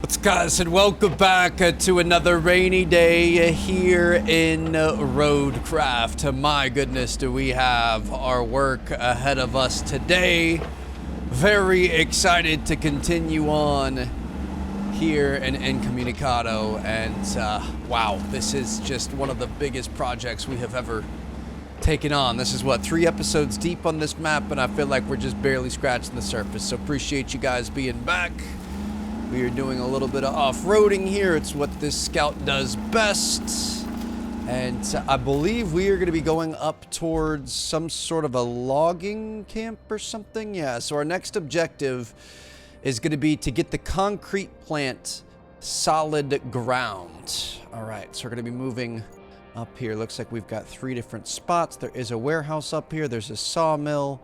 What's up, guys, and welcome back to another rainy day here in RoadCraft. My goodness, do we have our work ahead of us today. Very excited to continue on here in Incommunicado, and wow, this is just one of the biggest projects we have ever taken on. This is what, 3 episodes deep on this map, and I feel like we're just barely scratching the surface, so appreciate you guys being back. We are doing a little bit of off-roading here. It's what this scout does best. And I believe we are going to be going up towards some sort of a logging camp or something. Yeah, so our next objective is going to be to get the concrete plant solid ground. All right, so we're going to be moving up here. Looks like we've got 3 different spots. There is a warehouse up here. There's a sawmill.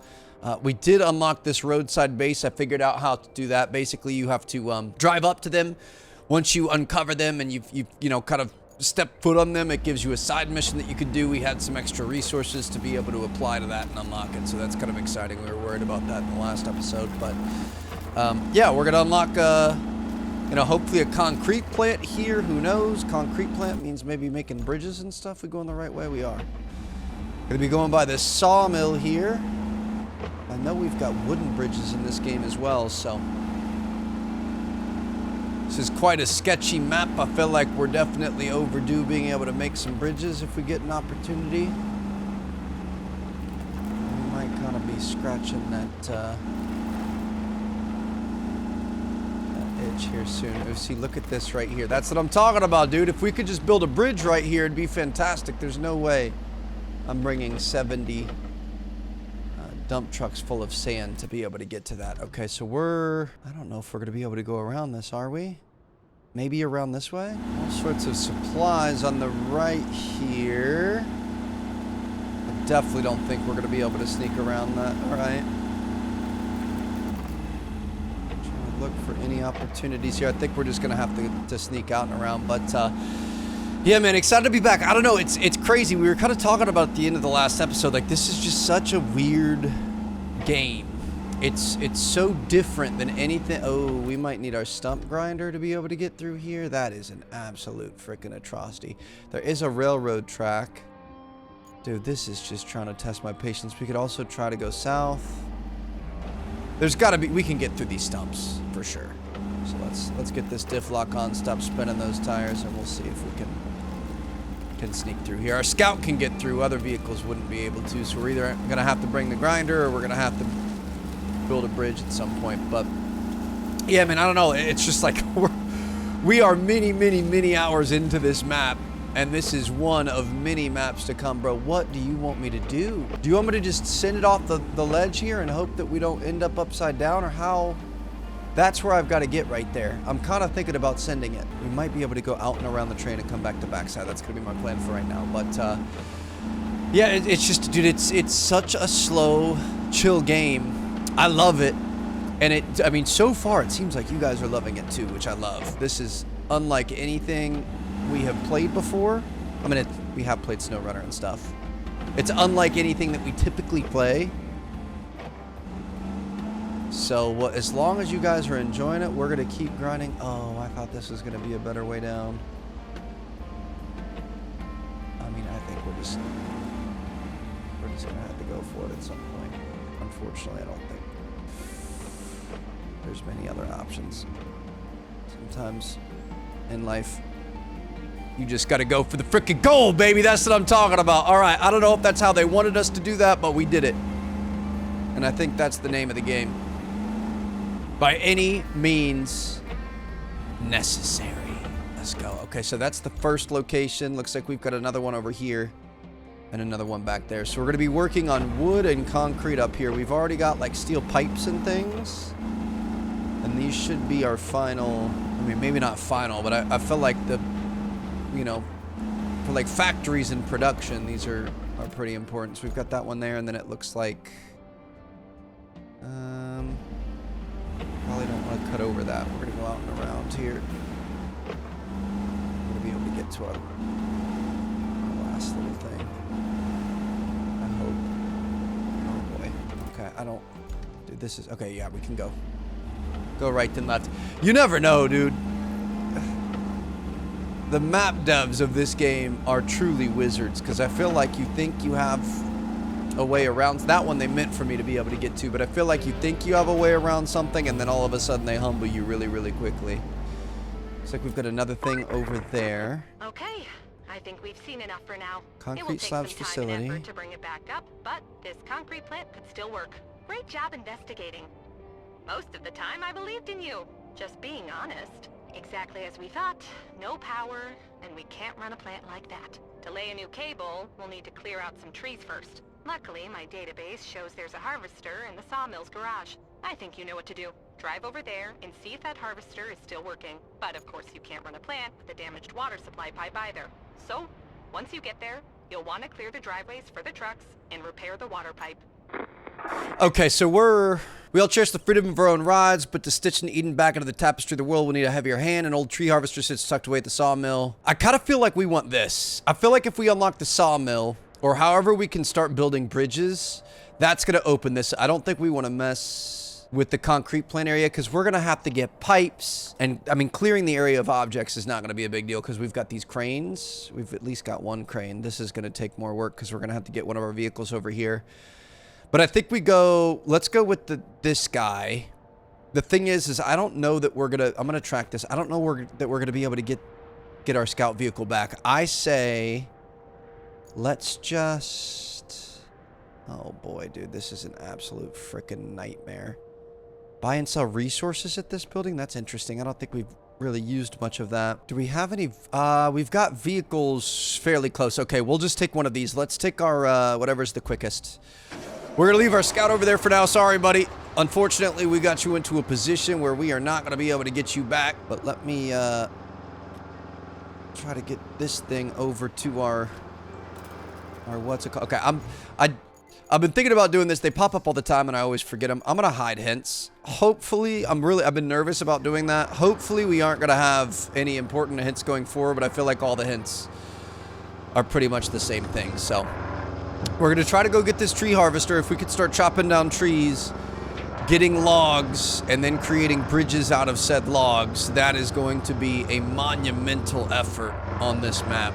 We did unlock this roadside base. I figured out how to do that. Basically, you have to drive up to them. Once you uncover them and you know, kind of step foot on them, it gives you a side mission that you could do. We had some extra resources to be able to apply to that and unlock it, so that's kind of exciting. We were worried about that in the last episode, but yeah, we're gonna unlock you know, hopefully a concrete plant here. Who knows? Concrete plant means maybe making bridges and stuff. We going the right way? We are. Gonna be going by this sawmill here. I know we've got wooden bridges in this game as well, so this is quite a sketchy map. I feel like we're definitely overdue being able to make some bridges if we get an opportunity. We might kind of be scratching that itch here soon. Oh, see, look at this right here. That's what I'm talking about, dude. If we could just build a bridge right here, it'd be fantastic. There's no way I'm bringing 70 dump trucks full of sand to be able to get to that. Okay, so I don't know if we're going to be able to go around this, are we? Maybe around this way? All sorts of supplies on the right here. I definitely don't think we're going to be able to sneak around that. All right. Trying to look for any opportunities here. I think we're just going to have to sneak out and around, but yeah, man, excited to be back. I don't know, it's crazy. We were kind of talking about at the end of the last episode, like, this is just such a weird game. It's so different than anything. Oh, we might need our stump grinder to be able to get through here. That is an absolute freaking atrocity. There is a railroad track. Dude, this is just trying to test my patience. We could also try to go south. There's got to be, we can get through these stumps for sure. So let's get this diff lock on, stop spinning those tires, and we'll see if we can sneak through here. Our scout can get through, other vehicles wouldn't be able to, so we're either gonna have to bring the grinder or we're gonna have to build a bridge at some point. But yeah, man, I don't know, it's just like we are many hours into this map, and this is one of many maps to come. Bro, what do you want me to do? Do you want me to just send it off the ledge here and hope that we don't end up upside down, or how? That's where I've got to get right there. I'm kind of thinking about sending it. We might be able to go out and around the train and come back to backside. That's going to be my plan for right now. But yeah, it's just, dude, it's such a slow, chill game. I love it. And I mean, so far it seems like you guys are loving it too, which I love. This is unlike anything we have played before. I mean, we have played SnowRunner and stuff. It's unlike anything that we typically play. So as long as you guys are enjoying it, we're going to keep grinding. Oh, I thought this was going to be a better way down. I mean, I think we're just going to have to go for it at some point. Unfortunately, I don't think there's many other options. Sometimes in life, you just got to go for the frickin' goal, baby. That's what I'm talking about. All right, I don't know if that's how they wanted us to do that, but we did it. And I think that's the name of the game. By any means necessary. Let's go. Okay, so that's the first location. Looks like we've got another one over here and another one back there. So we're going to be working on wood and concrete up here. We've already got like steel pipes and things. And these should be our final, I mean, maybe not final, but I feel like the, you know, for like factories and production, these are pretty important. So we've got that one there, and then it looks like, probably don't want to cut over that. We're going to go out and around here. We're going to be able to get to our last little thing. I hope. Oh boy. Okay, I don't... Dude, this is... Okay, yeah, we can go. Go right then left. You never know, dude. The map devs of this game are truly wizards, because I feel like you think you have a way around. That one they meant for me to be able to get to, but I feel like you think you have a way around something, and then all of a sudden they humble you really, really quickly. Looks like we've got another thing over there. Okay, I think we've seen enough for now. Concrete slabs facility. It will take some time and effort to bring it back up, but this concrete plant could still work. Great job investigating. Most of the time I believed in you. Just being honest. Exactly as we thought. No power, and we can't run a plant like that. To lay a new cable, we'll need to clear out some trees first. Luckily, my database shows there's a harvester in the sawmill's garage. I think you know what to do. Drive over there and see if that harvester is still working. But of course you can't run a plant with a damaged water supply pipe either. So, once you get there, you'll want to clear the driveways for the trucks and repair the water pipe. Okay, so we all cherish the freedom of our own rides, but to stitch and Eden back into the tapestry of the world, we'll need a heavier hand. An old tree harvester sits tucked away at the sawmill. I kind of feel like we want this. I feel like if we unlock the sawmill, or however we can start building bridges, that's going to open this. I don't think we want to mess with the concrete plant area, because we're going to have to get pipes. And, I mean, clearing the area of objects is not going to be a big deal, because we've got these cranes. We've at least got one crane. This is going to take more work, because we're going to have to get one of our vehicles over here. But I think let's go with this guy. The thing is I don't know that I'm going to track this. I don't know that we're going to be able to get our scout vehicle back. I say, let's just, oh boy, dude, this is an absolute freaking nightmare. Buy and sell resources at this building? That's interesting. I don't think we've really used much of that. Do we have any, we've got vehicles fairly close. Okay, we'll just take one of these. Let's take our, whatever's the quickest. We're going to leave our scout over there for now. Sorry, buddy. Unfortunately, we got you into a position where we are not going to be able to get you back. But let me try to get this thing over to our what's it called? Okay, I've been thinking about doing this. They pop up all the time, and I always forget them. I'm going to hide hints. Hopefully, I've been nervous about doing that. Hopefully, we aren't going to have any important hints going forward, but I feel like all the hints are pretty much the same thing, so... We're going to try to go get this tree harvester. If we could start chopping down trees, getting logs, and then creating bridges out of said logs, that is going to be a monumental effort on this map.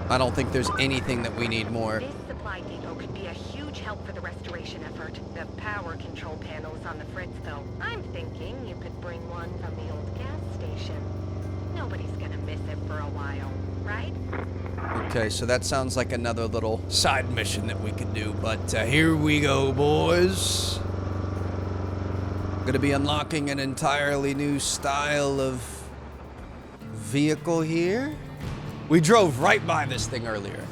I don't think there's anything that we need more. This supply depot could be a huge help for the restoration effort. The power control panel is on the fritz, though. I'm thinking you could bring one from the old gas station. Nobody's going to miss it for a while, right? Okay, so that sounds like another little side mission that we could do, but here we go, boys. Gonna be unlocking an entirely new style of vehicle here. We drove right by this thing earlier.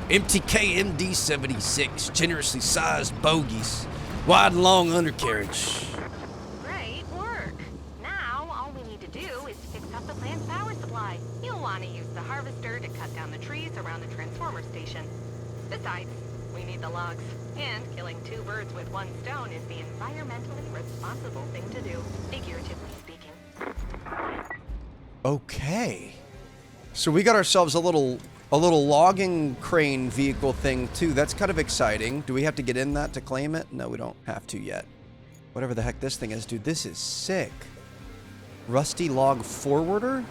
MTK MD76, generously sized bogies, wide and long undercarriage. Great work. Now, all we need to do is fix up the plant's power supply. You'll want to use the harvester to cut down the trees around the transformer station. Besides, we need the logs. And killing two birds with one stone is the environmentally responsible thing to do, figuratively speaking. Okay. So we got ourselves a little logging crane vehicle thing too. That's kind of exciting. Do we have to get in that to claim it? No, we don't have to yet. Whatever the heck this thing is, dude, this is sick. Rusty log forwarder?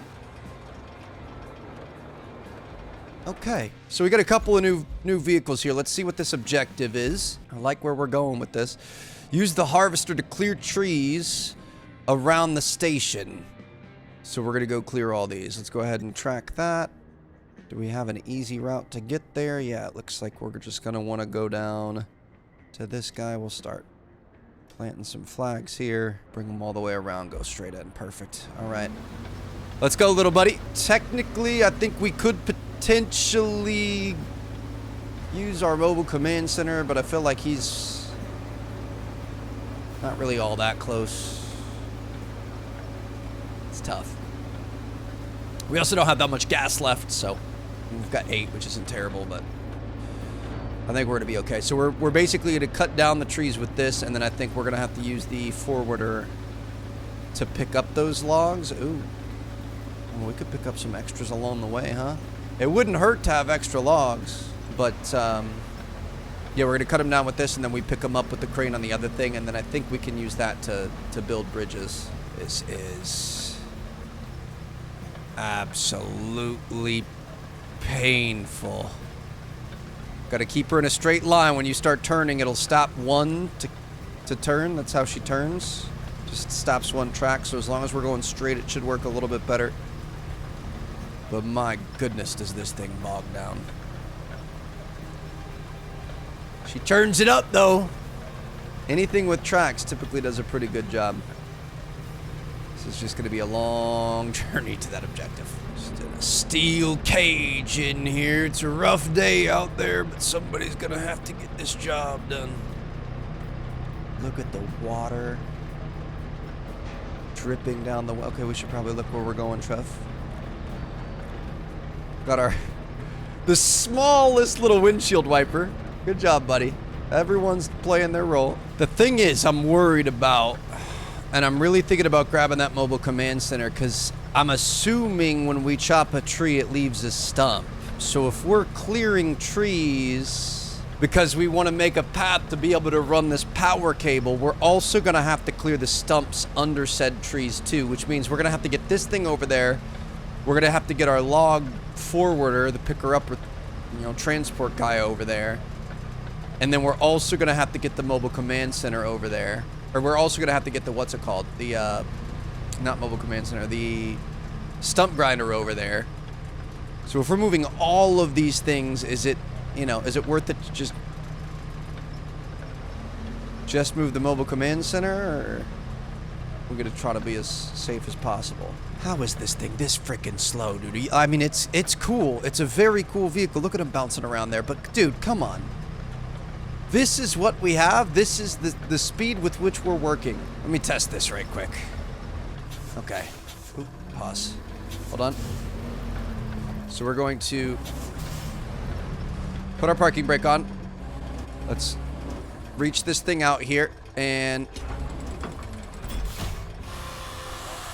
Okay, so we got a couple of new vehicles here. Let's see what this objective is. I like where we're going with this. Use the harvester to clear trees around the station. So we're gonna go clear all these. Let's go ahead and track that. Do we have an easy route to get there? Yeah, it looks like we're just gonna wanna go down to this guy. We'll start planting some flags here. Bring them all the way around, go straight in. Perfect, all right. Let's go, little buddy. Technically, I think we could potentially use our mobile command center, but I feel like he's not really all that close. It's tough. We also don't have that much gas left, so we've got 8, which isn't terrible, but I think we're gonna be okay. So we're basically gonna cut down the trees with this, and then I think we're gonna have to use the forwarder to pick up those logs. Ooh. Well, we could pick up some extras along the way, huh? It wouldn't hurt to have extra logs, but yeah, we're gonna cut them down with this, and then we pick them up with the crane on the other thing, and then I think we can use that to build bridges. This is absolutely painful. Gotta keep her in a straight line. When you start turning, it'll stop one to turn. That's how she turns. Just stops one track, so as long as we're going straight, it should work a little bit better. But my goodness, does this thing bog down. She turns it up, though. Anything with tracks typically does a pretty good job. This is just going to be a long journey to that objective. Just in a steel cage in here. It's a rough day out there, but somebody's going to have to get this job done. Look at the water dripping down the well. Okay, we should probably look where we're going, Trev. Got the smallest little windshield wiper. Good job, buddy. Everyone's playing their role. The thing is, I'm worried about, and I'm really thinking about grabbing that mobile command center, because I'm assuming when we chop a tree, it leaves a stump. So if we're clearing trees because we want to make a path to be able to run this power cable, we're also going to have to clear the stumps under said trees too, which means we're going to have to get this thing over there. We're going to have to get our log forwarder, the picker up, transport guy over there. And then we're also going to have to get the mobile command center over there. Or we're also going to have to get the, what's it called? The, not mobile command center, the stump grinder over there. So if we're moving all of these things, is it worth it to just move the mobile command center? Or we're going to try to be as safe as possible? How is this thing this freaking slow, dude? I mean, it's cool. It's a very cool vehicle. Look at him bouncing around there. But, dude, come on. This is what we have. This is the speed with which we're working. Let me test this right quick. Okay. Oop, pause. Hold on. So we're going to put our parking brake on. Let's reach this thing out here and...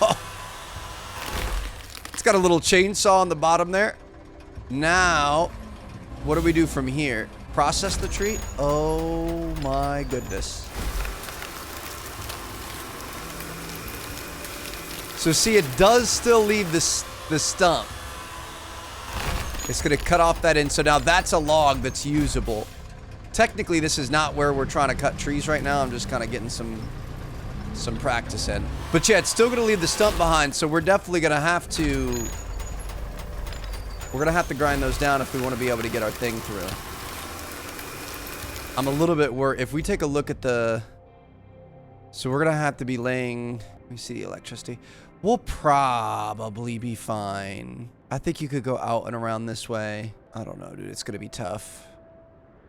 Oh. It's got a little chainsaw on the bottom there. Now, what do we do from here? Process the tree? Oh my goodness. So see, it does still leave the stump. It's going to cut off that end. So now that's a log that's usable. Technically, this is not where we're trying to cut trees right now. I'm just kind of getting some practice in. But yeah, it's still going to leave the stump behind. So we're definitely going to have to... We're going to have to grind those down if we want to be able to get our thing through. I'm a little bit worried. If we take a look at the... So we're going to have to be laying... Let me see the electricity. We'll probably be fine. I think you could go out and around this way. I don't know, dude. It's going to be tough.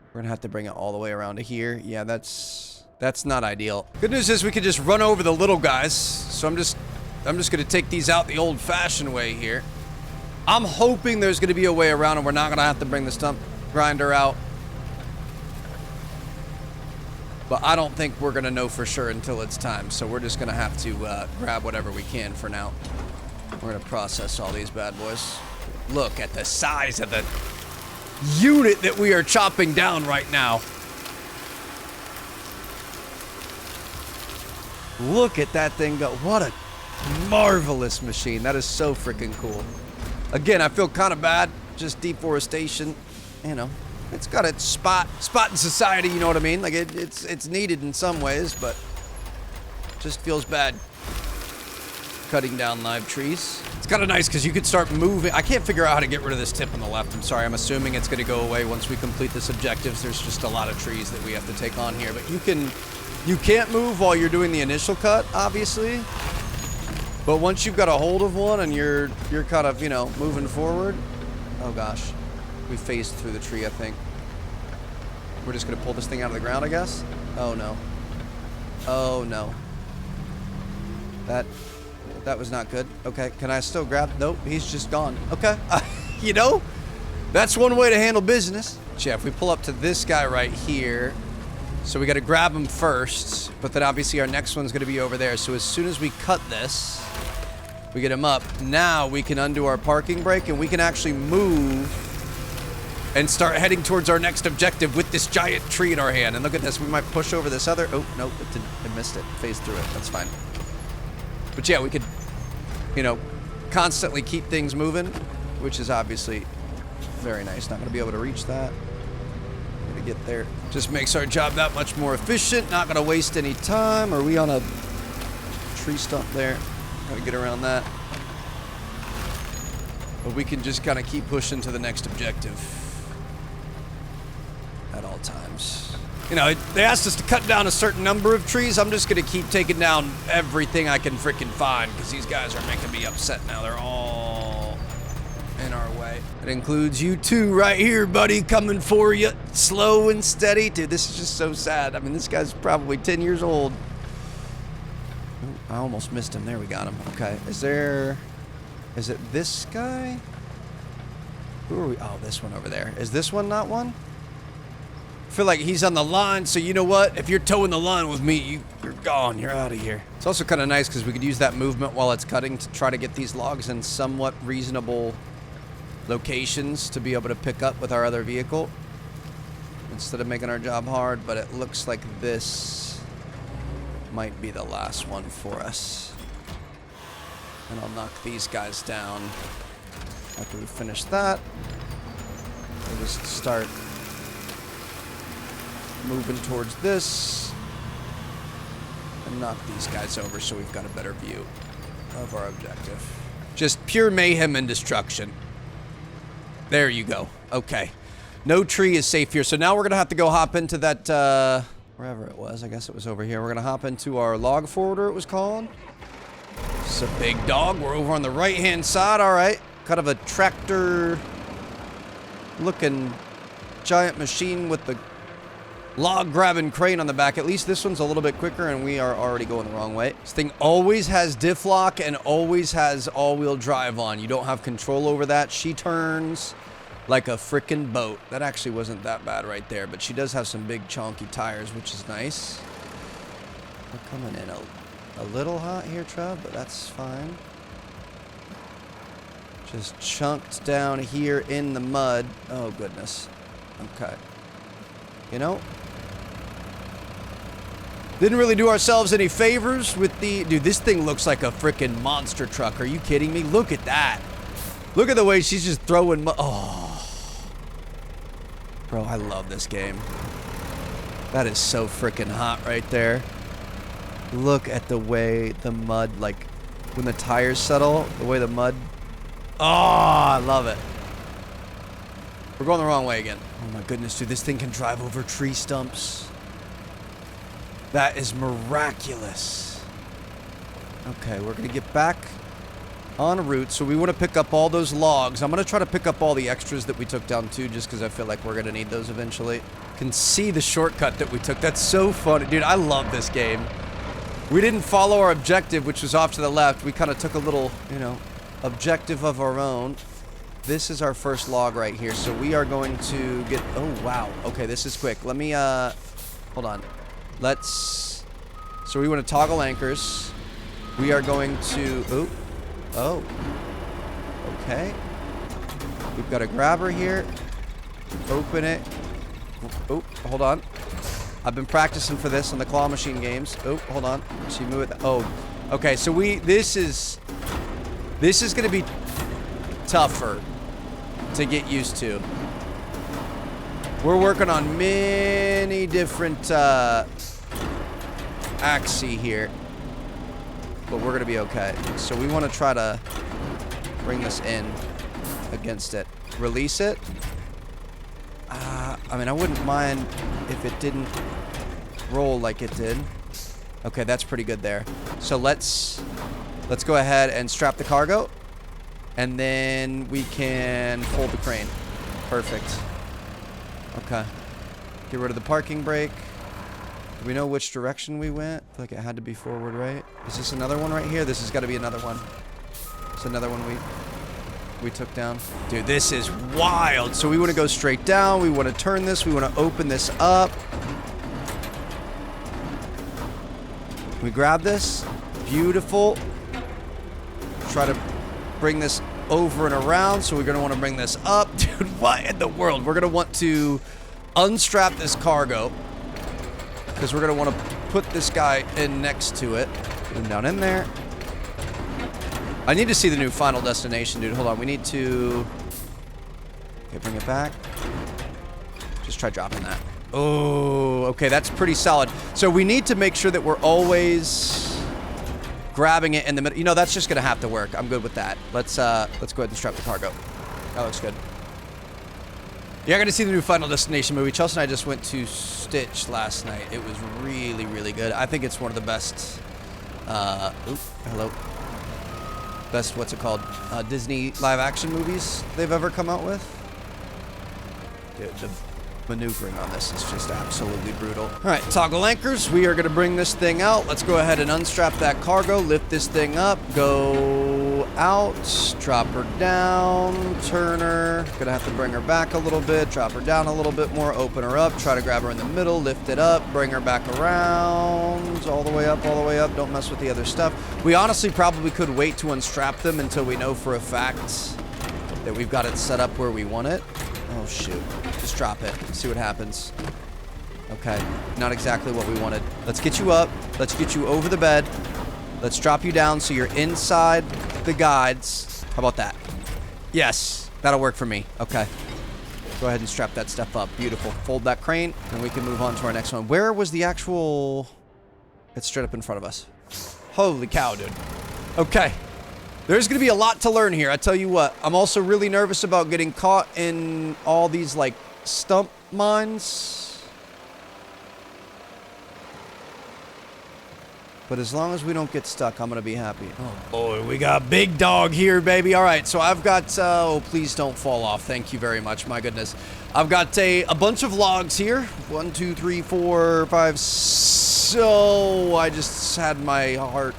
We're going to have to bring it all the way around to here. Yeah, that's not ideal. Good news is we could just run over the little guys. So I'm just going to take these out the old-fashioned way here. I'm hoping there's going to be a way around and we're not going to have to bring the stump grinder out. But I don't think we're going to know for sure until it's time. So we're just going to have to grab whatever we can for now. We're going to process all these bad boys. Look at the size of the unit that we are chopping down right now. Look at that thing go. What a marvelous machine. That is so freaking cool. Again, I feel kind of bad. Just deforestation, you know. It's got its spot in society, you know what I mean? Like, it's needed in some ways, but just feels bad cutting down live trees. It's kind of nice because you could start moving. I can't figure out how to get rid of this tip on the left. I'm sorry. I'm assuming it's going to go away once we complete this objectives. There's just a lot of trees that we have to take on here. But you can't move while you're doing the initial cut, obviously. But once you've got a hold of one and you're kind of, you know, moving forward. Oh, gosh. We phased through the tree, I think. We're just going to pull this thing out of the ground, I guess? Oh, no. Oh, no. That was not good. Okay, can I still grab? Nope, he's just gone. Okay. You know, that's one way to handle business. Yeah, if we pull up to this guy right here, so we got to grab him first, but then obviously our next one's going to be over there. So as soon as we cut this, we get him up. Now we can undo our parking brake and we can actually move and start heading towards our next objective with this giant tree in our hand. And look at this, we might push over this other... Oh, no, it missed it. Phased through it, that's fine. But yeah, we could, you know, constantly keep things moving, which is obviously very nice. Not going to be able to reach that. Going to get there. Just makes our job that much more efficient. Not going to waste any time. Are we on a tree stump there? Got to get around that. But we can just kind of keep pushing to the next objective at all times. You know, they asked us to cut down a certain number of trees. I'm just going to keep taking down everything I can freaking find because these guys are making me upset now. They're all in our way. It includes you too right here, buddy, coming for you. Slow and steady. Dude, this is just so sad. I mean, this guy's probably 10 years old. Ooh, I almost missed him. There, we got him. Okay. Is it this guy? Who are we? Oh, this one over there. Is this one not one? I feel like he's on the line, so you know what? If you're towing the line with me, you're gone. You're out of here. It's also kind of nice because we could use that movement while it's cutting to try to get these logs in somewhat reasonable locations to be able to pick up with our other vehicle instead of making our job hard, but it looks like this might be the last one for us. And I'll knock these guys down after we finish that. We'll just start moving towards this and knock these guys over so we've got a better view of our objective. Just pure mayhem and destruction. There you go. Okay. No tree is safe here. So now we're going to have to go hop into that, wherever it was. I guess it was over here. We're going to hop into our log forwarder, it was called. It's a big dog. We're over on the right-hand side. All right. Kind of a tractor-looking giant machine with the log-grabbing crane on the back. At least this one's a little bit quicker, and we are already going the wrong way. This thing always has diff lock and always has all-wheel drive on. You don't have control over that. She turns like a frickin' boat. That actually wasn't that bad right there, but she does have some big chonky tires, which is nice. We're coming in a little hot here, Trev, but that's fine. Just chunked down here in the mud. Oh, goodness. Okay. You know, didn't really do ourselves any favors with the... Dude, this thing looks like a freaking monster truck. Are you kidding me? Look at that. Look at the way she's just throwing... Oh. Bro, I love this game. That is so freaking hot right there. Look at the way the mud, like, when the tires settle, the way the mud... Oh, I love it. We're going the wrong way again. Oh my goodness, dude, this thing can drive over tree stumps. That is miraculous. Okay, we're gonna get back on route, so we want to pick up all those logs. I'm gonna try to pick up all the extras that we took down too, just because I feel like we're gonna need those eventually. Can see the shortcut that we took. That's so funny. Dude, I love this game. We didn't follow our objective, which was off to the left. We kind of took a little, you know, objective of our own. This is our first log right here, so we are going to get... Oh, wow. Okay, this is quick. Let me, hold on. Let's... So we want to toggle anchors. We are going to... Ooh. Oh. Okay. We've got a grabber here. Open it. Oh, hold on. I've been practicing for this in the claw machine games. Oh, hold on. She move it. Oh. Okay, so this is going to be tougher to get used to. We're working on many different axes here, but we're gonna be okay. So we want to try to bring this in against it. Release it. I mean, I wouldn't mind if it didn't roll like it did. Okay, that's pretty good there. So let's go ahead and strap the cargo. And then we can fold the crane. Perfect. Okay. Get rid of the parking brake. Do we know which direction we went? I feel like it had to be forward, right? Is this another one right here? This has got to be another one. It's another one we took down. Dude, this is wild. So we want to go straight down. We want to turn this. We want to open this up. We grab this. Beautiful. Try to bring this over and around, so we're going to want to bring this up. Dude, what in the world? We're going to want to unstrap this cargo because we're going to want to put this guy in next to it. Put him down in there. I need to see the new final destination, dude. Hold on. We need to... Okay, bring it back. Just try dropping that. Oh, okay. That's pretty solid. So we need to make sure that we're always grabbing it in the middle. You know, that's just going to have to work. I'm good with that. Let's go ahead and strap the cargo. That looks good. You're going to see the new Final Destination movie. Chelsea and I just went to Stitch last night. It was really, really good. I think it's one of the best... hello. Best, what's it called? Disney live-action movies they've ever come out with. Dude, the maneuvering on this is just absolutely brutal. All right, toggle anchors. We are going to bring this thing out. Let's go ahead and unstrap that cargo, lift this thing up, go out, drop her down, turn her. Going to have to bring her back a little bit, drop her down a little bit more, open her up, try to grab her in the middle, lift it up, bring her back around, all the way up, all the way up. Don't mess with the other stuff. We honestly probably could wait to unstrap them until we know for a fact that we've got it set up where we want it. Oh, shoot. Just drop it. See what happens. Okay. Not exactly what we wanted. Let's get you up. Let's get you over the bed. Let's drop you down so you're inside the guides. How about that? Yes. That'll work for me. Okay. Go ahead and strap that stuff up. Beautiful. Fold that crane, and we can move on to our next one. Where was the actual... It's straight up in front of us. Holy cow, dude. Okay. There's going to be a lot to learn here. I tell you what, I'm also really nervous about getting caught in all these, like, stump mines. But as long as we don't get stuck, I'm going to be happy. Oh, boy, we got big dog here, baby. All right, so I've got, oh, please don't fall off. Thank you very much. My goodness. I've got a bunch of logs here. 1, 2, 3, 4, 5. So I just had my heart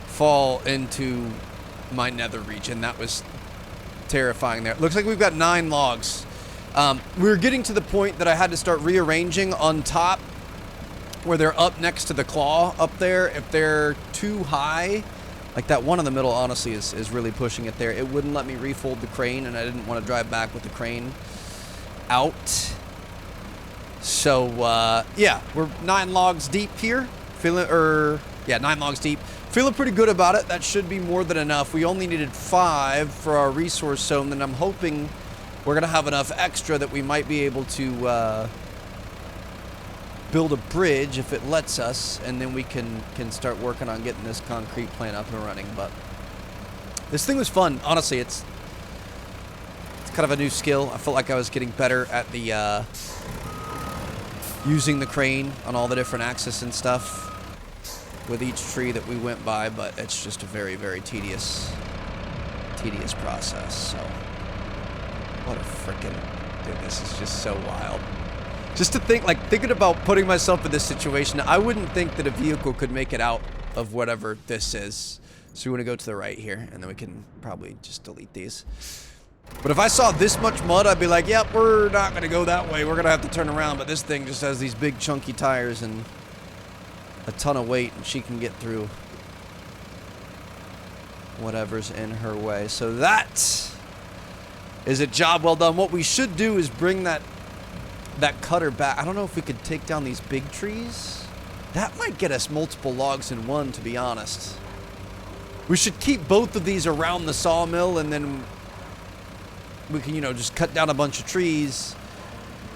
fall into my nether region. That was terrifying there. Looks like we've got 9 logs. We were getting to the point that I had to start rearranging on top where they're up next to the claw up there. If they're too high, like that one in the middle, honestly, is really pushing it there. It wouldn't let me refold the crane, and I didn't want to drive back with the crane out. So, yeah, we're 9 logs deep here. 9 logs deep. Feeling pretty good about it. That should be more than enough. We only needed 5 for our resource zone, and I'm hoping we're going to have enough extra that we might be able to build a bridge if it lets us, and then we can start working on getting this concrete plant up and running. But this thing was fun. Honestly, it's kind of a new skill. I felt like I was getting better at the using the crane on all the different axes and stuff with each tree that we went by, but it's just a very, very tedious process. So, what a freaking... Dude, this is just so wild. Just to think, like, thinking about putting myself in this situation, I wouldn't think that a vehicle could make it out of whatever this is. So we want to go to the right here, and then we can probably just delete these. But if I saw this much mud, I'd be like, yep, we're not going to go that way. We're going to have to turn around. But this thing just has these big chunky tires and a ton of weight, and she can get through whatever's in her way. So that is a job well done. What we should do is bring that cutter back. I don't know if we could take down these big trees. That might get us multiple logs in one, to be honest. We should keep both of these around the sawmill, and then we can, you know, just cut down a bunch of trees,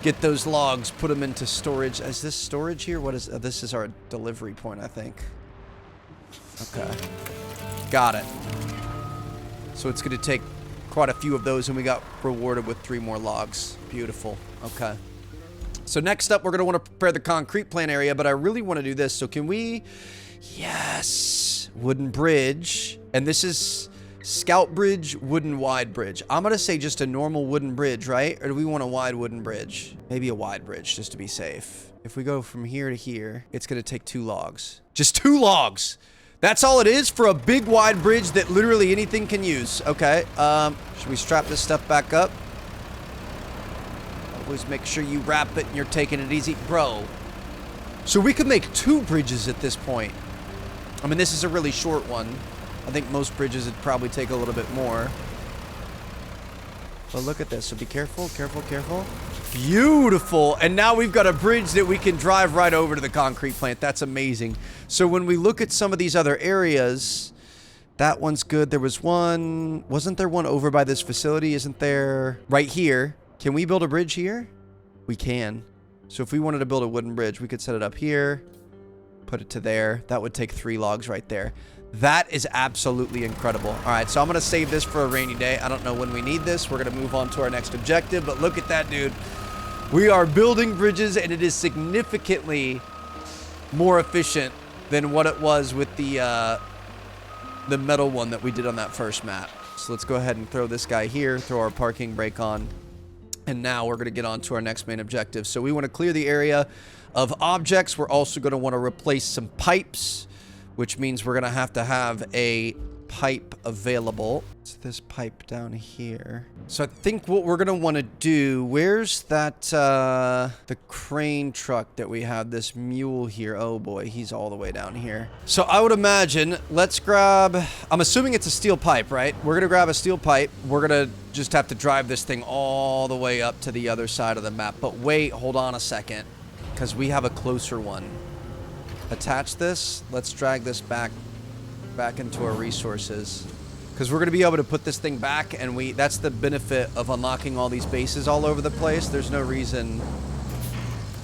get those logs, put them into storage. Is this storage here? What is this? Is our delivery point, I think. Okay. Got it. So it's going to take quite a few of those, and we got rewarded with 3 more logs. Beautiful. Okay. So next up, we're going to want to prepare the concrete plant area, but I really want to do this. So can we... Yes. Wooden bridge. And this is scout bridge, wooden wide bridge. I'm going to say just a normal wooden bridge, right? Or do we want a wide wooden bridge? Maybe a wide bridge, just to be safe. If we go from here to here, it's going to take 2 logs. Just 2 logs. That's all it is for a big wide bridge that literally anything can use. Okay. Should we strap this stuff back up? Always make sure you wrap it and you're taking it easy. Bro. So we could make 2 bridges at this point. I mean, this is a really short one. I think most bridges would probably take a little bit more. But look at this. So be careful, careful, careful. Beautiful. And now we've got a bridge that we can drive right over to the concrete plant. That's amazing. So when we look at some of these other areas, That one's good. There was one... Wasn't there one over by this facility? Isn't there... Right here. Can we build a bridge here? We can. So if we wanted to build a wooden bridge, we could set it up here. Put it to there. That would take 3 logs right there. That is absolutely incredible. All right, so I'm going to save this for a rainy day. I don't know when we need this. We're going to move on to our next objective. But look at that, dude. We are building bridges, and it is significantly more efficient than what it was with the metal one that we did on that first map. So let's go ahead and throw this guy here, throw our parking brake on, and now we're going to get on to our next main objective. So we want to clear the area of objects. We're also going to want to replace some pipes, which means we're going to have a pipe available. It's this pipe down here. So I think what we're going to want to do, where's that, the crane truck that we have, this mule here? Oh boy, he's all the way down here. So I would imagine, let's grab, I'm assuming it's a steel pipe, right? We're going to grab a steel pipe. We're going to just have to drive this thing all the way up to the other side of the map. But wait, hold on a second, because we have a closer one. Attach this. Let's drag this back into our resources, because we're going to be able to put this thing back, and that's the benefit of unlocking all these bases all over the place. There's no reason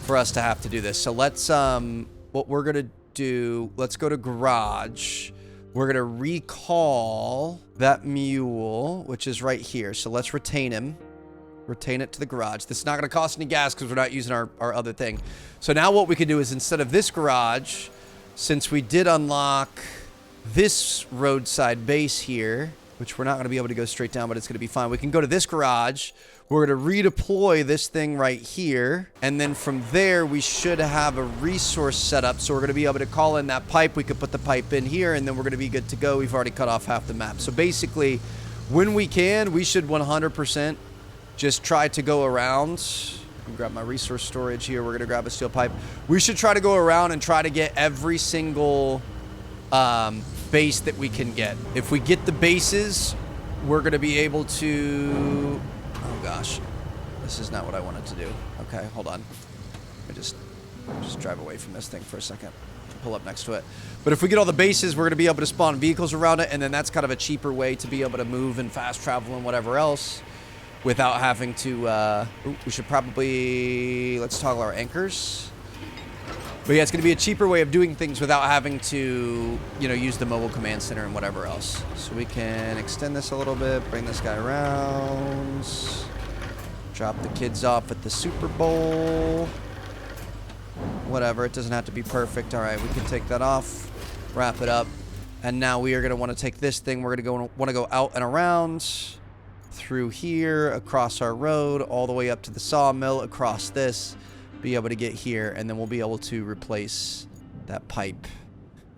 for us to have to do this. So let's what we're going to do, let's go to garage. We're going to recall that mule, which is right here. So let's retain him. Retain it to the garage. This is not going to cost any gas because we're not using our other thing. So now what we can do is, instead of this garage, since we did unlock this roadside base here, which we're not going to be able to go straight down, but it's going to be fine. We can go to this garage. We're going to redeploy this thing right here. And then from there, we should have a resource set up. So we're going to be able to call in that pipe. We could put the pipe in here, and then we're going to be good to go. We've already cut off half the map. So basically, when we can, we should 100% just try to go around. Grab my resource storage here. We're going to grab a steel pipe. We should try to go around and try to get every single base that we can get. If we get the bases, we're going to be able to... Oh gosh, this is not what I wanted to do. Okay, hold on. I just drive away from this thing for a second. Pull up next to it. But if we get all the bases, we're going to be able to spawn vehicles around it, and then that's kind of a cheaper way to be able to move and fast travel and whatever else without having to... we should probably... Let's toggle our anchors. But yeah, it's going to be a cheaper way of doing things without having to, you know, use the mobile command center and whatever else. So we can extend this a little bit, bring this guy around, drop the kids off at the Super Bowl. Whatever, it doesn't have to be perfect. All right, we can take that off, wrap it up. And now we are going to want to take this thing. We're going to want to go out and around through here, across our road, all the way up to the sawmill, across this. Be able to get here, and then we'll be able to replace that pipe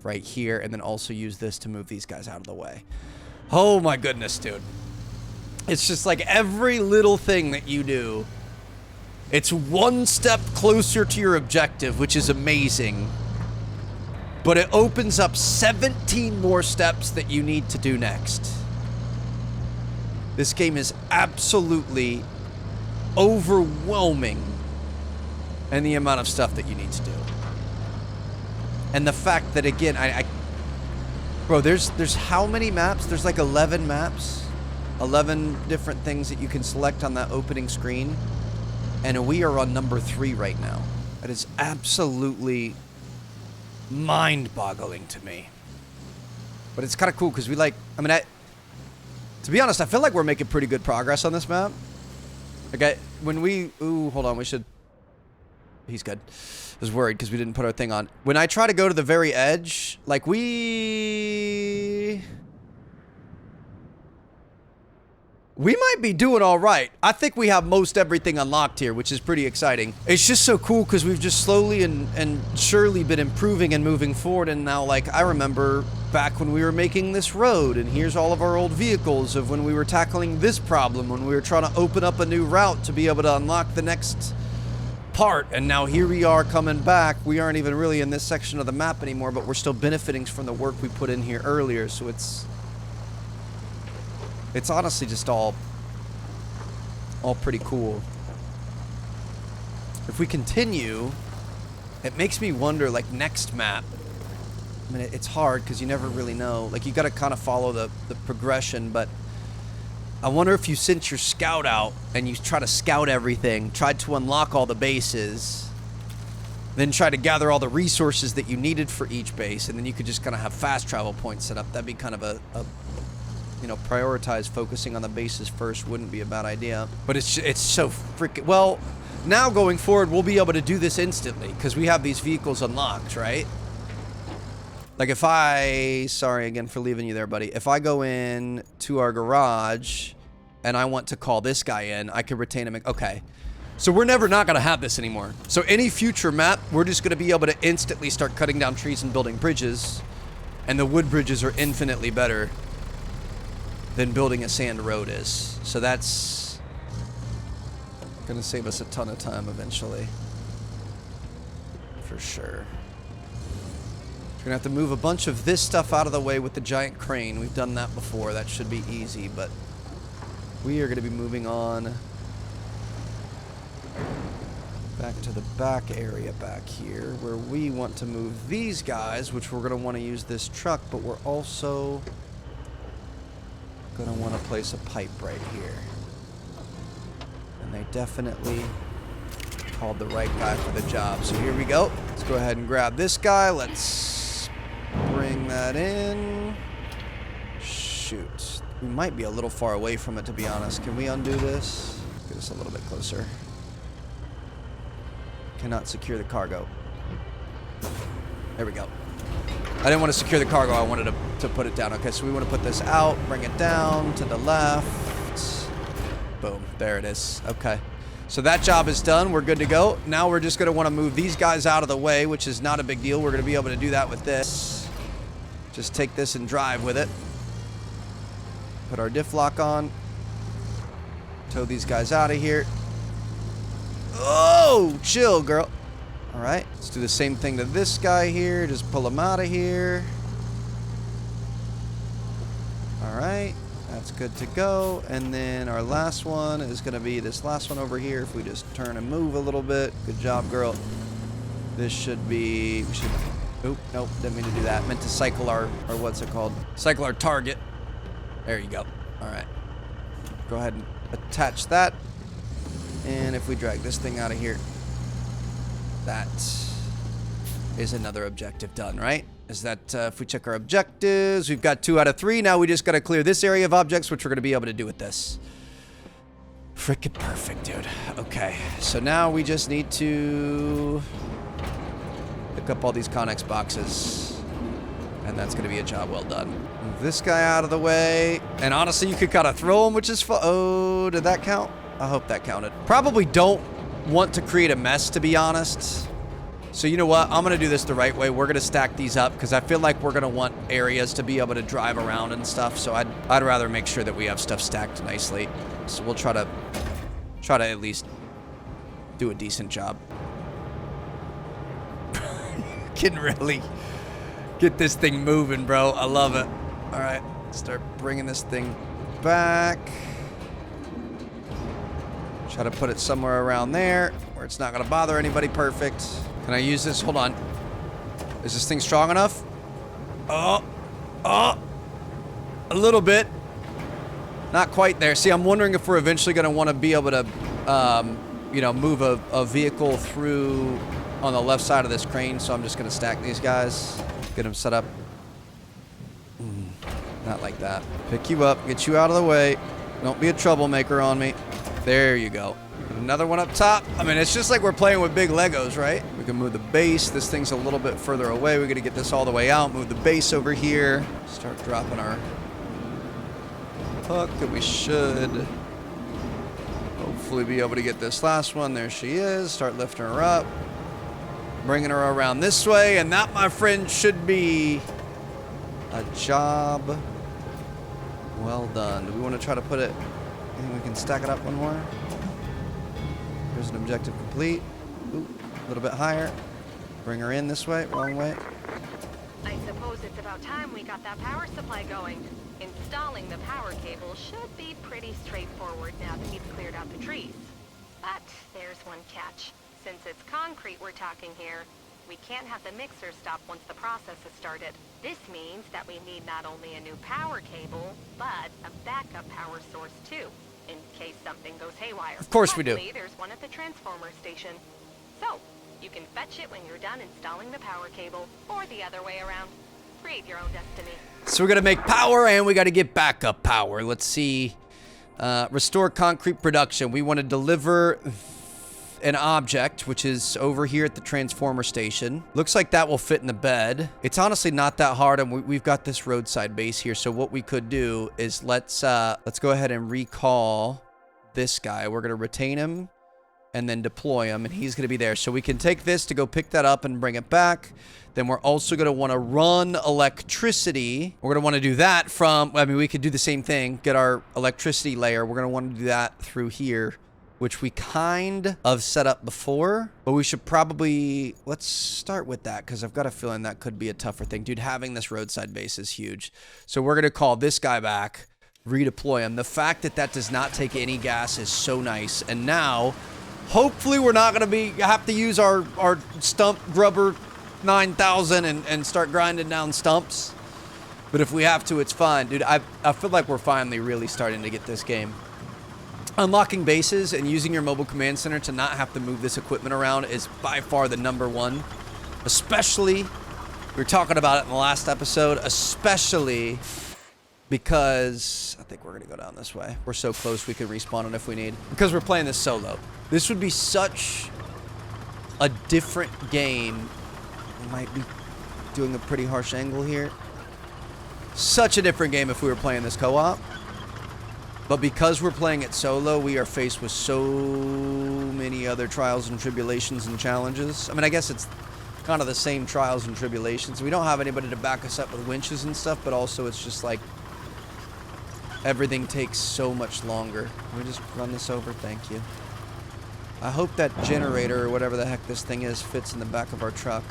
right here, and then also use this to move these guys out of the way. Oh my goodness, dude. It's just like every little thing that you do, it's one step closer to your objective, which is amazing. But it opens up 17 more steps that you need to do next. This game is absolutely overwhelming and the amount of stuff that you need to do. And the fact that, again, bro, there's how many maps? There's like 11 maps. 11 different things that you can select on that opening screen. And we are on number 3 right now. That is absolutely mind-boggling to me. But it's kind of cool because we like, to be honest, I feel like we're making pretty good progress on this map. Okay, hold on, we should... He's good. I was worried because we didn't put our thing on. When I try to go to the very edge, like we might be doing all right. I think we have most everything unlocked here, which is pretty exciting. It's just so cool because we've just slowly and surely been improving and moving forward. And now, like, I remember back when we were making this road, and here's all of our old vehicles of when we were tackling this problem, when we were trying to open up a new route to be able to unlock the next part. And now here we are coming back. We aren't even really in this section of the map anymore, but we're still benefiting from the work we put in here earlier. So it's honestly just all pretty cool. If we continue, it makes me wonder, like, next map, I mean, it's hard because you never really know. Like, you got to kind of follow the progression, but I wonder if you sent your scout out and you try to scout everything, tried to unlock all the bases, then try to gather all the resources that you needed for each base, and then you could just kind of have fast travel points set up. That'd be kind of a you know, prioritize focusing on the bases first wouldn't be a bad idea. But it's so freaking... Well, now going forward, we'll be able to do this instantly because we have these vehicles unlocked, right? Like if I... Sorry again for leaving you there, buddy. If I go in to our garage and I want to call this guy in, I can retain him. Okay. So we're never not going to have this anymore. So any future map, we're just going to be able to instantly start cutting down trees and building bridges. And the wood bridges are infinitely better than building a sand road is. So that's going to save us a ton of time eventually. For sure. We're going to have to move a bunch of this stuff out of the way with the giant crane. We've done that before. That should be easy, but we are going to be moving on back to the back area back here where we want to move these guys, which we're going to want to use this truck, but we're also going to want to place a pipe right here. And they definitely called the right guy for the job. So here we go. Let's go ahead and grab this guy. Let's bring that in. Shoot. We might be a little far away from it, to be honest. Can we undo this? Get us a little bit closer. Cannot secure the cargo. There we go. I didn't want to secure the cargo. I wanted to put it down. Okay, so we want to put this out, bring it down to the left. Boom. There it is. Okay. So that job is done. We're good to go. Now we're just going to want to move these guys out of the way, which is not a big deal. We're going to be able to do that with this. Just take this and drive with it. Put our diff lock on. Tow these guys out of here. Oh, chill, girl. All right, let's do the same thing to this guy here. Just pull him out of here. All right, that's good to go. And then our last one is going to be this last one over here. If we just turn and move a little bit. Good job, girl. This should be... We should... Oop, nope, didn't mean to do that. Meant to cycle our... Or what's it called? Cycle our target. There you go. All right. Go ahead and attach that. And if we drag this thing out of here... That is another objective done, right? Is that, if we check our objectives, we've got 2 out of 3. Now we just got to clear this area of objects, which we're going to be able to do with this. Frickin' perfect, dude. Okay, so now we just need to pick up all these Connex boxes. And that's going to be a job well done. Move this guy out of the way. And honestly, you could kind of throw him, which is fun. Oh, did that count? I hope that counted. Probably don't want to create a mess, to be honest. So you know what? I'm going to do this the right way. We're going to stack these up because I feel like we're going to want areas to be able to drive around and stuff. So I'd rather make sure that we have stuff stacked nicely. So we'll try to at least do a decent job. Can really get this thing moving, bro. I love it. All right, start bringing this thing back. Try to put it somewhere around there where it's not going to bother anybody. Perfect. Can I use this? Hold on. Is this thing strong enough? Oh, a little bit. Not quite there. See, I'm wondering if we're eventually going to want to be able to, you know, move a vehicle through on the left side of this crane. So I'm just going to stack these guys, get them set up. Not like that. Pick you up, get you out of the way. Don't be a troublemaker on me. There you go. Another one up top. I mean, it's just like we're playing with big Legos, right? We can move the base. This thing's a little bit further away. We got to get this all the way out. Move the base over here. Start dropping our hook, and we should hopefully be able to get this last one. There she is. Start lifting her up. Bringing her around this way. And that, my friend, should be a job well done. Do we want to try to put it... We can stack it up one more. Here's an objective complete. Ooh, a little bit higher. Bring her in this way, wrong way. I suppose it's about time we got that power supply going. Installing the power cable should be pretty straightforward now that we've cleared out the trees. But there's one catch. Since it's concrete we're talking here, We can't have the mixer stop once the process has started. This means that we need not only a new power cable, but a backup power source too, in case something goes haywire. Of course we do. Luckily, there's one at the transformer station. So, you can fetch it when you're done installing the power cable, or the other way around. Create your own destiny. So we're gonna make power and we gotta get backup power. Let's see. Restore concrete production. We want to deliver an object, which is over here at the transformer station. Looks like that will fit in the bed. It's honestly not that hard, and we've got this roadside base here. So what we could do is let's go ahead and recall this guy. We're gonna retain him and then deploy him, and he's gonna be there. So we can take this to go pick that up and bring it back. Then we're also gonna wanna run electricity. We're gonna wanna do that from, I mean, we could do the same thing, get our electricity layer. We're gonna wanna do that through here, which we kind of set up before, but we should probably, let's start with that, because I've got a feeling that could be a tougher thing. Dude, having this roadside base is huge. So we're gonna call this guy back, redeploy him. The fact that that does not take any gas is so nice. And now, hopefully we're not gonna have to use our stump grubber 9000 and start grinding down stumps. But if we have to, it's fine. Dude, I feel like we're finally really starting to get this game. Unlocking bases and using your mobile command center to not have to move this equipment around is by far the #1. Especially, we were talking about it in the last episode, especially because I think we're gonna go down this way. We're so close we could respawn it if we need. Because we're playing this solo. This would be such a different game. We might be doing a pretty harsh angle here. Such a different game if we were playing this co-op. But because we're playing it solo, we are faced with so many other trials and tribulations and challenges. I mean, I guess it's kind of the same trials and tribulations. We don't have anybody to back us up with winches and stuff, but also it's just like everything takes so much longer. Can we just run this over? Thank you. I hope that generator or whatever the heck this thing is fits in the back of our truck.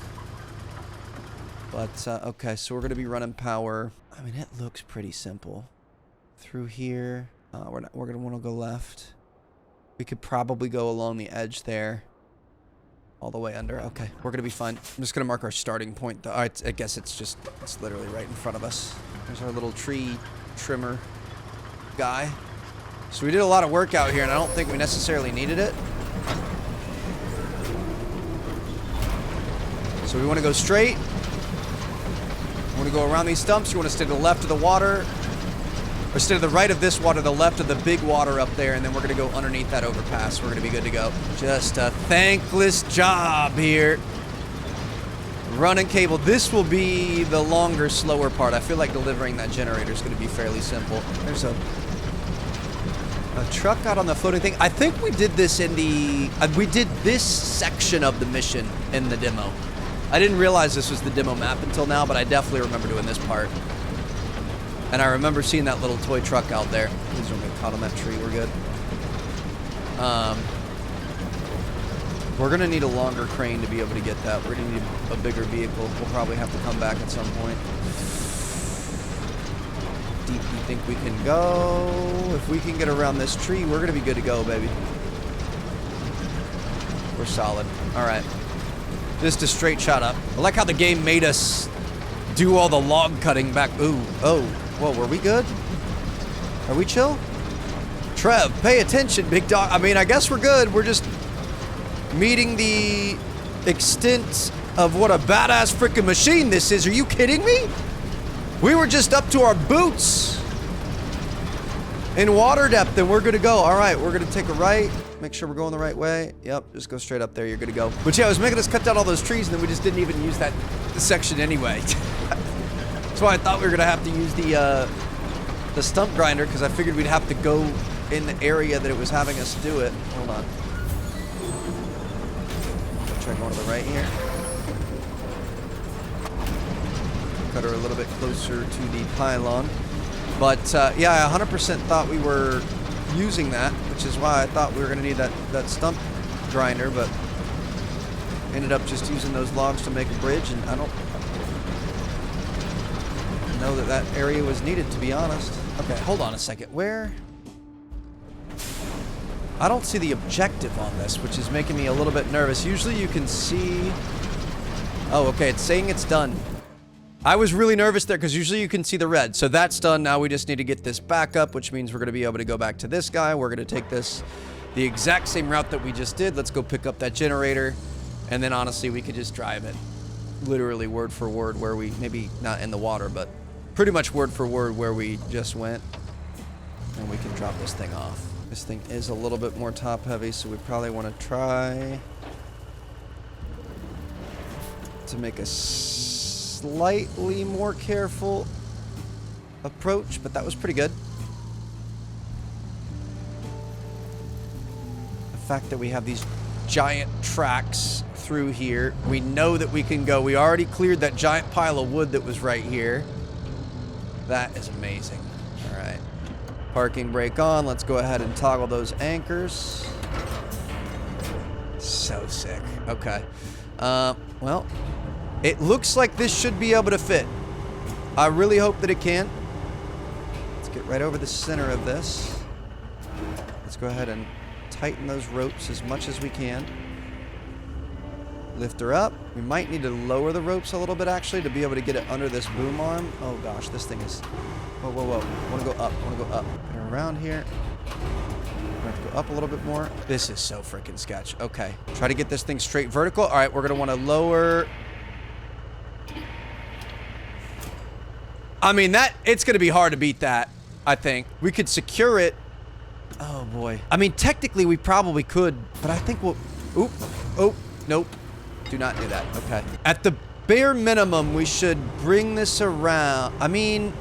But, okay, so we're going to be running power. I mean, it looks pretty simple. Through here. We're going to want to go left. We could probably go along the edge there. All the way under. Okay, we're going to be fine. I'm just going to mark our starting point. I guess it's literally right in front of us. There's our little tree trimmer guy. So we did a lot of work out here, and I don't think we necessarily needed it. So we want to go straight. You want to go around these stumps. You want to stay to the left of the water. Or stay to the right of this water, the left of the big water up there, and then we're going to go underneath that overpass. We're going to be good to go. Just a thankless job here. Running cable. This will be the longer, slower part. I feel like delivering that generator is going to be fairly simple. There's a truck out on the floating thing. I think we did this in the... we did this section of the mission in the demo. I didn't realize this was the demo map until now, but I definitely remember doing this part. And I remember seeing that little toy truck out there. Please don't get caught on that tree. We're good. We're going to need a longer crane to be able to get that. We're going to need a bigger vehicle. We'll probably have to come back at some point. Deep do you think we can go? If we can get around this tree, we're going to be good to go, baby. We're solid. All right. Just a straight shot up. I like how the game made us do all the log cutting back. Ooh. Oh. Whoa, were we good? Are we chill? Trev, pay attention, big dog. I mean, I guess we're good. We're just meeting the extent of what a badass freaking machine this is. Are you kidding me? We were just up to our boots in water depth, and we're good to go. All right, we're going to take a right. Make sure we're going the right way. Yep, just go straight up there. You're good to go. But yeah, I was making us cut down all those trees, and then we just didn't even use that section anyway. That's why I thought we were going to have to use the stump grinder, because I figured we'd have to go in the area that it was having us do it. Hold on. Try going to the right here. Cut her a little bit closer to the pylon. But yeah, I 100% thought we were using that, which is why I thought we were going to need that stump grinder, but ended up just using those logs to make a bridge, and I don't know that area was needed, to be honest. Okay, hold on a second. Where? I don't see the objective on this, which is making me a little bit nervous. Usually you can see Oh, okay. It's saying it's done. I was really nervous there because usually you can see the red. So that's done. Now we just need to get this back up, which means we're going to be able to go back to this guy. We're going to take this the exact same route that we just did. Let's go pick up that generator. And then honestly, we could just drive it literally word for word where we, maybe not in the water, but pretty much word for word where we just went. And we can drop this thing off. This thing is a little bit more top heavy, so we probably want to try to make a slightly more careful approach, but that was pretty good. The fact that we have these giant tracks through here, we know that we can go. We already cleared that giant pile of wood that was right here. That is amazing. All right. Parking brake on. Let's go ahead and toggle those anchors. So sick. Okay. Well, it looks like this should be able to fit. I really hope that it can. Let's get right over the center of this. Let's go ahead and tighten those ropes as much as we can. Lift her up. We might need to lower the ropes a little bit, actually, to be able to get it under this boom arm. Oh, gosh, this thing is... Whoa, whoa, whoa. I want to go up. I want to go up. Get her around here. I have to go up a little bit more. This is so freaking sketch. Okay. Try to get this thing straight vertical. All right, we're going to want to lower... I mean, it's going to be hard to beat that, I think. We could secure it. Oh, boy. I mean, technically, we probably could, but I think we'll... Oop. Oh, nope. Do not do that. Okay. At the bare minimum, we should bring this around. I mean,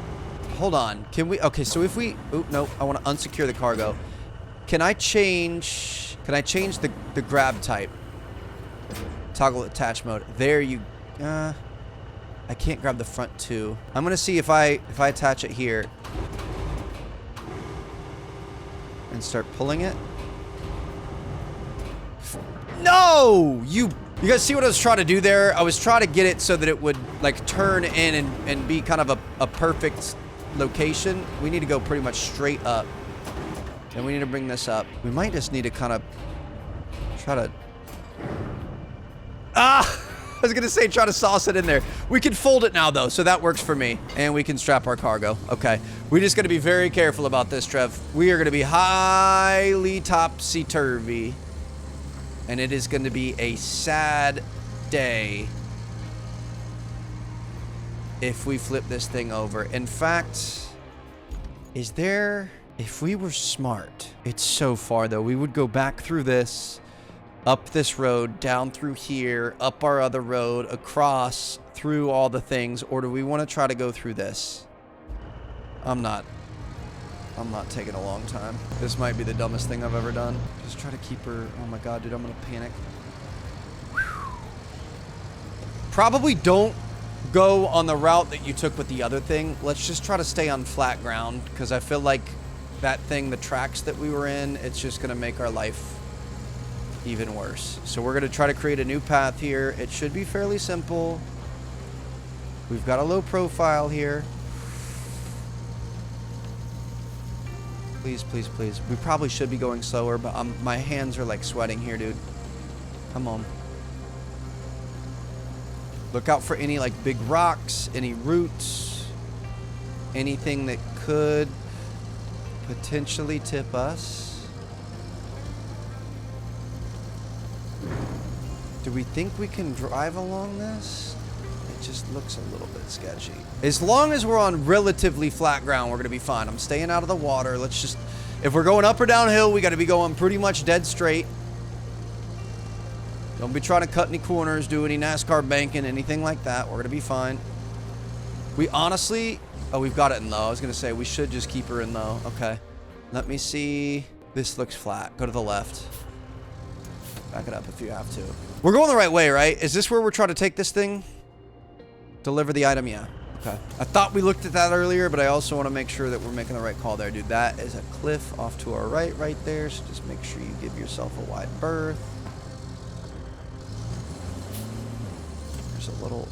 hold on. Can we... Okay, so if we... Oop, nope. I want to unsecure the cargo. Can I change the grab type? Toggle attach mode. There you... I can't grab the front two. I'm gonna see if I attach it here and start pulling it. No! You guys see what I was trying to do there? I was trying to get it so that it would like turn in and be kind of a perfect location. We need to go pretty much straight up. And we need to bring this up. We might just need to kind of try to... I was going to say try to sauce it in there. We can fold it now, though, so that works for me. And we can strap our cargo. Okay. We're just going to be very careful about this, Trev. We are going to be highly topsy-turvy. And it is going to be a sad day if we flip this thing over. In fact, is there... If we were smart, it's so far, though. We would go back through this... Up this road, down through here, up our other road, across, through all the things, or do we want to try to go through this? I'm not taking a long time. This might be the dumbest thing I've ever done. Just try to keep her... Oh my god, dude, I'm gonna panic. Probably don't go on the route that you took with the other thing. Let's just try to stay on flat ground, because I feel like that thing, the tracks that we were in, it's just gonna make our life... even worse. So we're going to try to create a new path here. It should be fairly simple. We've got a low profile here. Please, please, please. We probably should be going slower, but my hands are like sweating here, dude. Come on. Look out for any like big rocks, any roots, anything that could potentially tip us. Do we think we can drive along this? It just looks a little bit sketchy. As long as we're on relatively flat ground, we're going to be fine. I'm staying out of the water. Let's just... If we're going up or downhill, we got to be going pretty much dead straight. Don't be trying to cut any corners, do any NASCAR banking, anything like that. We're going to be fine. We honestly... Oh, we've got it in low. I was going to say we should just keep her in low. Okay. Let me see. This looks flat. Go to the left. Back it up if you have to. We're going the right way, right? Is this where we're trying to take this thing? Deliver the item? Yeah. Okay. I thought we looked at that earlier, but I also want to make sure that we're making the right call there, dude. That is a cliff off to our right there, so just make sure you give yourself a wide berth. There's a little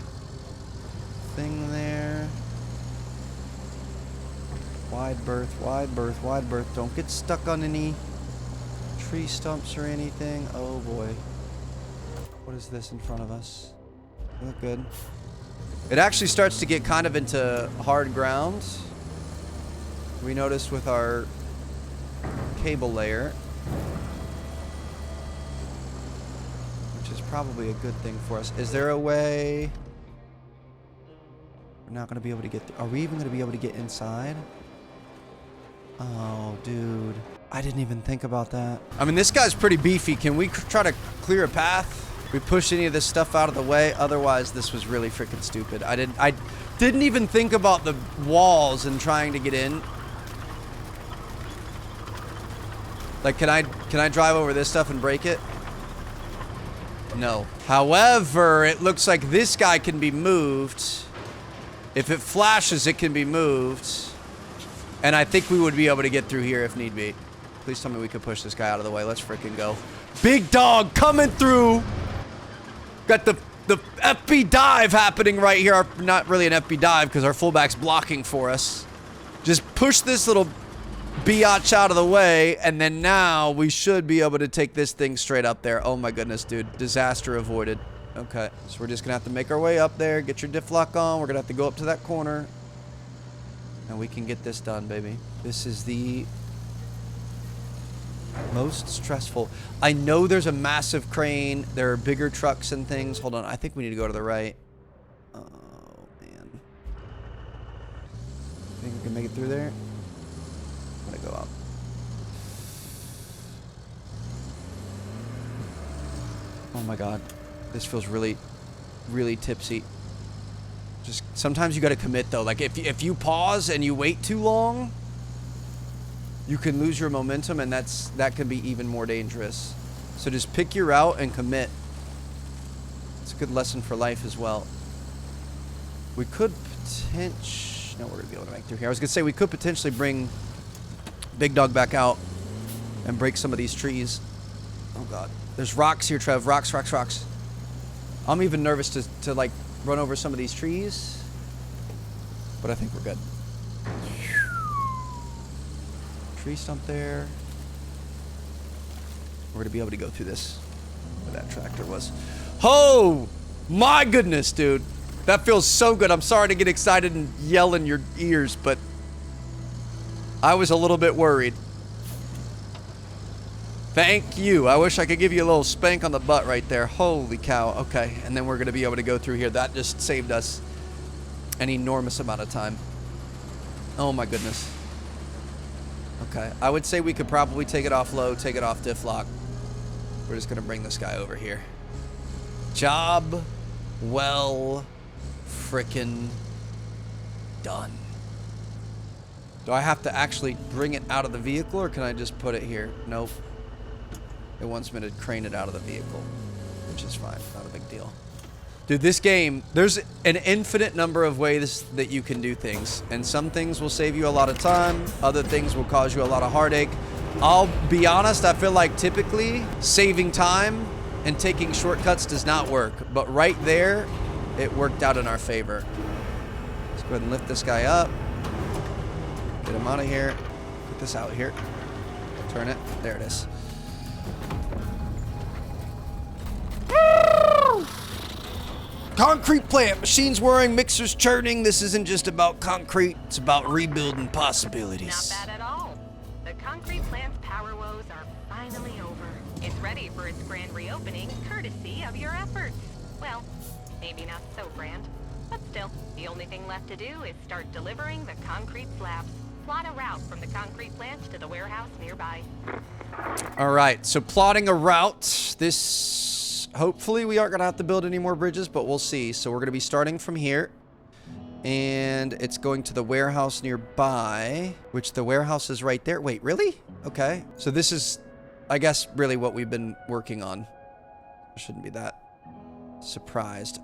thing there. Wide berth, wide berth, wide berth. Don't get stuck on any tree stumps or anything. Oh boy. What is this in front of us? Look good. It actually starts to get kind of into hard ground. We noticed with our cable layer, which is probably a good thing for us. Is there a way we're not going to be able to get? Are we even going to be able to get inside? Oh, dude. I didn't even think about that. I mean, this guy's pretty beefy. Can we try to clear a path? We push any of this stuff out of the way. Otherwise, this was really freaking stupid. I didn't even think about the walls and trying to get in. Like, can I drive over this stuff and break it? No. However, it looks like this guy can be moved. If it flashes, it can be moved. And I think we would be able to get through here if need be. Please tell me we could push this guy out of the way. Let's freaking go. Big dog coming through. Got the FB dive happening right here. Not really an FB dive because our fullback's blocking for us. Just push this little biatch out of the way, and then now we should be able to take this thing straight up there. Oh my goodness, dude. Disaster avoided. Okay, so we're just gonna have to make our way up there. Get your diff lock on. We're gonna have to go up to that corner. And we can get this done, baby. This is the most stressful. I know there's a massive crane. There are bigger trucks and things. Hold on, I think we need to go to the right. Oh, man. Think we can make it through there? I'm gonna go up. Oh my God. This feels really, really tipsy. Just sometimes you got to commit though. Like if you pause and you wait too long, you can lose your momentum, and that can be even more dangerous. So just pick your route and commit. It's a good lesson for life as well. We could no, we're gonna be able to make through here. I was gonna say we could potentially bring Big Dog back out and break some of these trees. Oh God, there's rocks here, Trev. Rocks. I'm even nervous to like run over some of these trees, but I think we're good. Tree stump there. We're gonna be able to go through this where that tractor was. Oh my goodness, dude, that feels so good. I'm sorry to get excited and yell in your ears, but I was a little bit worried. Thank you. I wish I could give you a little spank on the butt right there. Holy cow. Okay, and then we're going to be able to go through here. That just saved us an enormous amount of time. Oh my goodness. Okay, I would say we could probably take it off low, take it off diff lock. We're just going to bring this guy over here. Job well frickin' done. Do I have to actually bring it out of the vehicle, or can I just put it here? Nope. It wants me to crane it out of the vehicle, which is fine. Not a big deal. Dude, this game, there's an infinite number of ways that you can do things. And some things will save you a lot of time. Other things will cause you a lot of heartache. I'll be honest, I feel like typically saving time and taking shortcuts does not work. But right there, it worked out in our favor. Let's go ahead and lift this guy up. Get him out of here. Get this out here. Turn it. There it is. Concrete plant, machines whirring, mixers churning. This isn't just about concrete, it's about rebuilding possibilities. Not bad at all. The concrete plant's power woes are finally over. It's ready for its grand reopening, courtesy of your efforts. Well, maybe not so grand, but still, the only thing left to do is start delivering the concrete slabs. Plot a route from the concrete plant to the warehouse nearby. All right, so plotting a route. This... Hopefully we aren't going to have to build any more bridges, but we'll see. So we're going to be starting from here. And it's going to the warehouse nearby, which the warehouse is right there. Wait, really? Okay. So this is, I guess, really what we've been working on. I shouldn't be that surprised.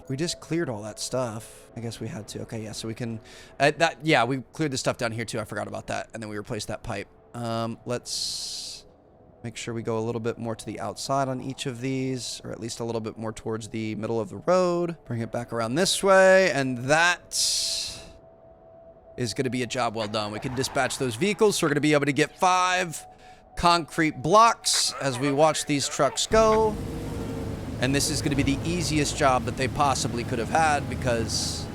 We just cleared all that stuff. I guess we had to. Okay, yeah, so we can... yeah, we cleared the stuff down here, too. I forgot about that. And then we replaced that pipe. Let's... make sure we go a little bit more to the outside on each of these, or at least a little bit more towards the middle of the road. Bring it back around this way, and that is going to be a job well done. We can dispatch those vehicles, so we're going to be able to get 5 concrete blocks as we watch these trucks go. And this is going to be the easiest job that they possibly could have had because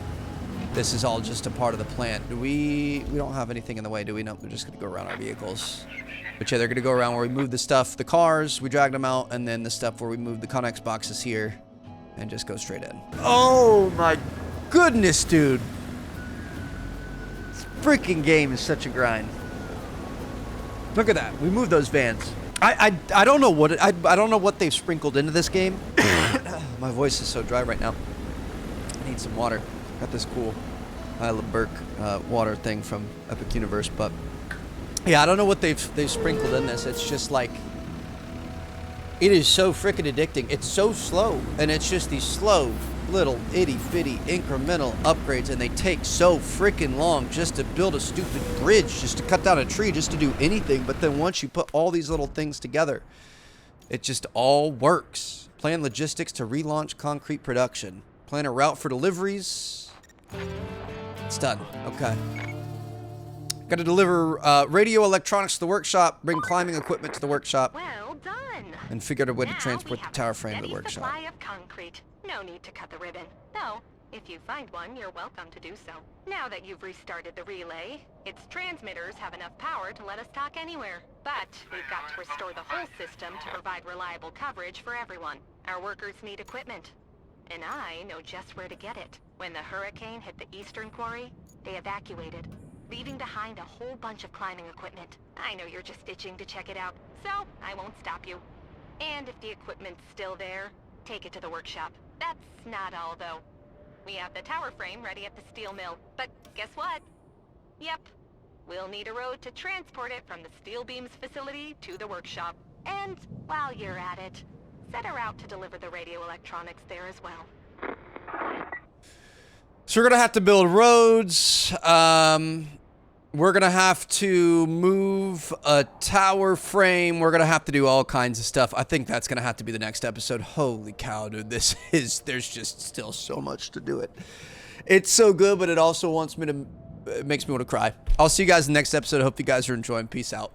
this is all just a part of the plant. We don't have anything in the way, do we? No, we're just going to go around our vehicles. But yeah, they're going to go around where we move the stuff, the cars, we drag them out, and then the stuff where we move the Connex boxes here and just go straight in. Oh my goodness, dude. This freaking game is such a grind. Look at that. We moved those vans. I don't know what I don't know what they've sprinkled into this game. My voice is so dry right now. I need some water. Got this cool Isle of Burke water thing from Epic Universe, but yeah, I don't know what they've sprinkled in this. It's just like, it is so freaking addicting. It's so slow, and it's just these slow little itty-bitty incremental upgrades, and they take so freaking long just to build a stupid bridge, just to cut down a tree, just to do anything. But then once you put all these little things together, it just all works. Plan logistics to relaunch concrete production. Plan a route for deliveries. It's done. Okay. Got to deliver radio electronics to the workshop, bring climbing equipment to the workshop, Well done. and figure out a way to Now transport we the have tower a frame to the steady workshop. supply of concrete. No need to cut the ribbon. Though, if you find one, you're welcome to do so. Now that you've restarted the relay, its transmitters have enough power to let us talk anywhere. But we've got to restore the whole system to provide reliable coverage for everyone. Our workers need equipment. And I know just where to get it. When the hurricane hit the eastern quarry, they evacuated, leaving behind a whole bunch of climbing equipment. I know you're just itching to check it out, so I won't stop you. And if the equipment's still there, take it to the workshop. That's not all, though. We have the tower frame ready at the steel mill, but guess what? Yep, we'll need a road to transport it from the steel beams facility to the workshop. And while you're at it, set her out to deliver the radio electronics there as well. So we're gonna have to build roads. We're gonna have to move a tower frame. We're gonna have to do all kinds of stuff. I think that's gonna have to be the next episode. Holy cow, dude! There's just still so much to do it. It's so good, but it also it makes me want to cry. I'll see you guys in the next episode. I hope you guys are enjoying. Peace out.